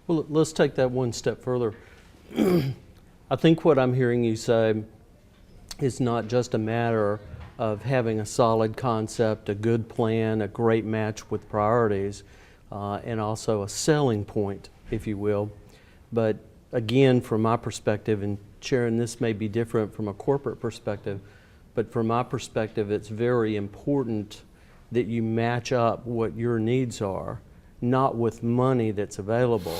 Well, let's take that one step further. I think what I'm hearing you say is not just a matter of having a solid concept, a good plan, a great match with priorities, and also a selling point, if you will. But again, from my perspective, and Sharon, this may be different from a corporate perspective, but from my perspective, it's very important that you match up what your needs are, not with money that's available,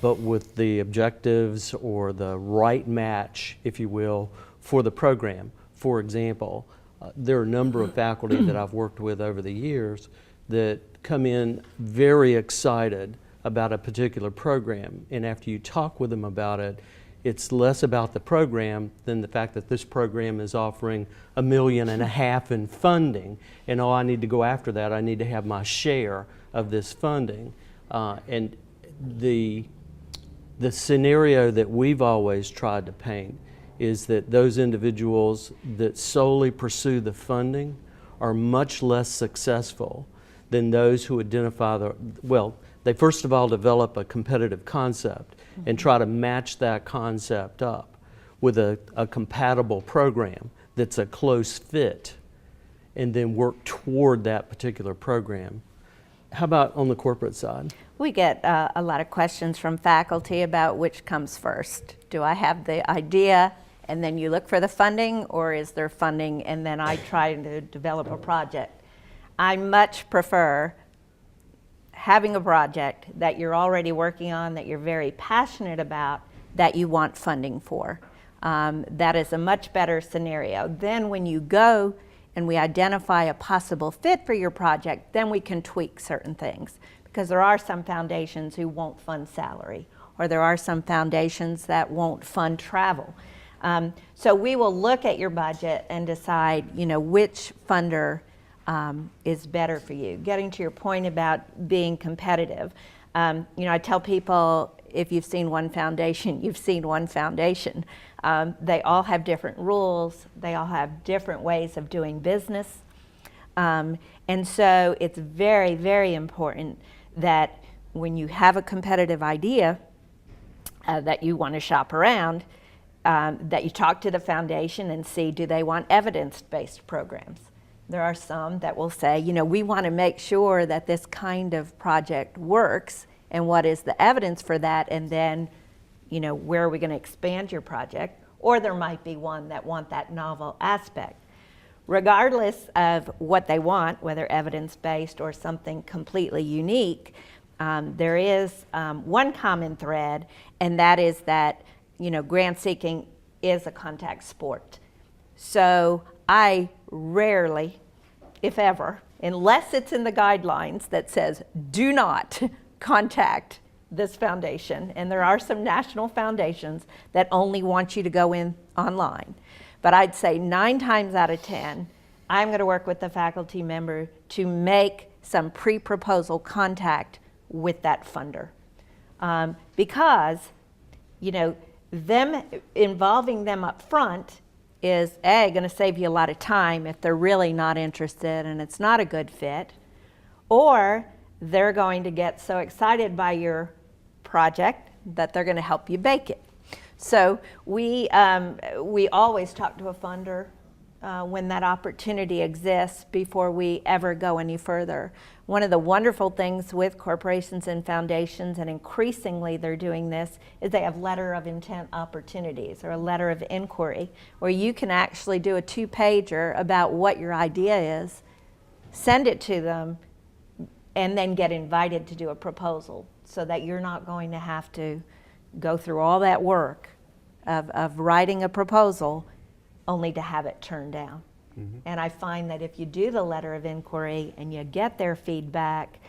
but with the objectives or the right match, if you will, for the program. For example, there are a number of faculty that I've worked with over the years that come in very excited about a particular program, and after you talk with them about it, it's less about the program than the fact that this program is offering $1.5 million in funding, and I need to go after that. I need to have my share of this funding. And the scenario that we've always tried to paint is that those individuals that solely pursue the funding are much less successful than those who identify they first of all develop a competitive concept and try to match that concept up with a compatible program that's a close fit, and then work toward that particular program. How about on the corporate side? We get a lot of questions from faculty about which comes first. Do I have the idea and then you look for the funding, or is there funding and then I try to develop a project? I much prefer having a project that you're already working on, that you're very passionate about, that you want funding for. That is a much better scenario. Then when you go and we identify a possible fit for your project, then we can tweak certain things. Because there are some foundations who won't fund salary, or there are some foundations that won't fund travel. So we will look at your budget and decide, which funder is better for you. Getting to your point about being competitive, I tell people, if you've seen one foundation, you've seen one foundation. They all have different rules. They all have different ways of doing business. And so it's very, very important that when you have a competitive idea that you want to shop around, that you talk to the foundation and see, do they want evidence-based programs? There are some that will say, we want to make sure that this kind of project works, and what is the evidence for that, and then, where are we going to expand your project? Or there might be one that want that novel aspect. Regardless of what they want, whether evidence-based or something completely unique, there is one common thread, and that is that, grant seeking is a contact sport. So I rarely, if ever, unless it's in the guidelines that says do not contact this foundation, and there are some national foundations that only want you to go in online. But I'd say 9 times out of 10, I'm going to work with the faculty member to make some pre-proposal contact with that funder. Because, them involving them up front is going to save you a lot of time if they're really not interested and it's not a good fit, or they're going to get so excited by your project that they're going to help you bake it. So we always talk to a funder when that opportunity exists before we ever go any further. One of the wonderful things with corporations and foundations, and increasingly they're doing this, is they have letter of intent opportunities, or a letter of inquiry, where you can actually do a 2-pager about what your idea is, send it to them, and then get invited to do a proposal, so that you're not going to have to go through all that work of writing a proposal only to have it turned down. Mm-hmm. And I find that if you do the letter of inquiry and you get their feedback,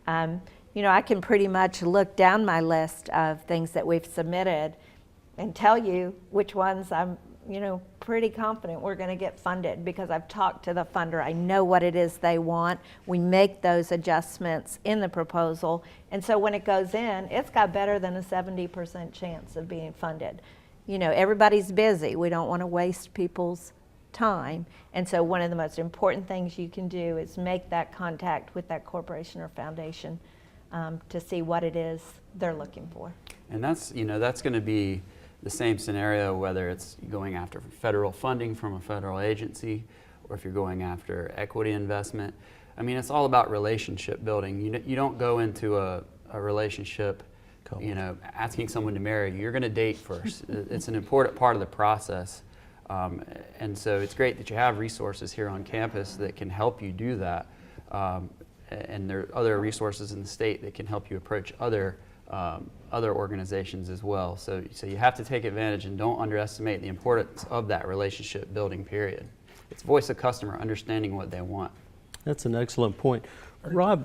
I can pretty much look down my list of things that we've submitted and tell you which ones I'm, pretty confident we're going to get funded, because I've talked to the funder. I know what it is they want. We make those adjustments in the proposal. And so when it goes in, it's got better than a 70% chance of being funded. Everybody's busy. We don't want to waste people's time. And so one of the most important things you can do is make that contact with that corporation or foundation to see what it is they're looking for. And that's, you know, that's going to be the same scenario whether it's going after federal funding from a federal agency or if you're going after equity investment. I mean, it's all about relationship building. You don't go into a relationship, you know, asking someone to marry you. You're going to date first. It's an important part of the process. And so it's great that you have resources here on campus that can help you do that. And there are other resources in the state that can help you approach other organizations as well. So you have to take advantage and don't underestimate the importance of that relationship building period. It's voice of customer, understanding what they want. That's an excellent point. Rob,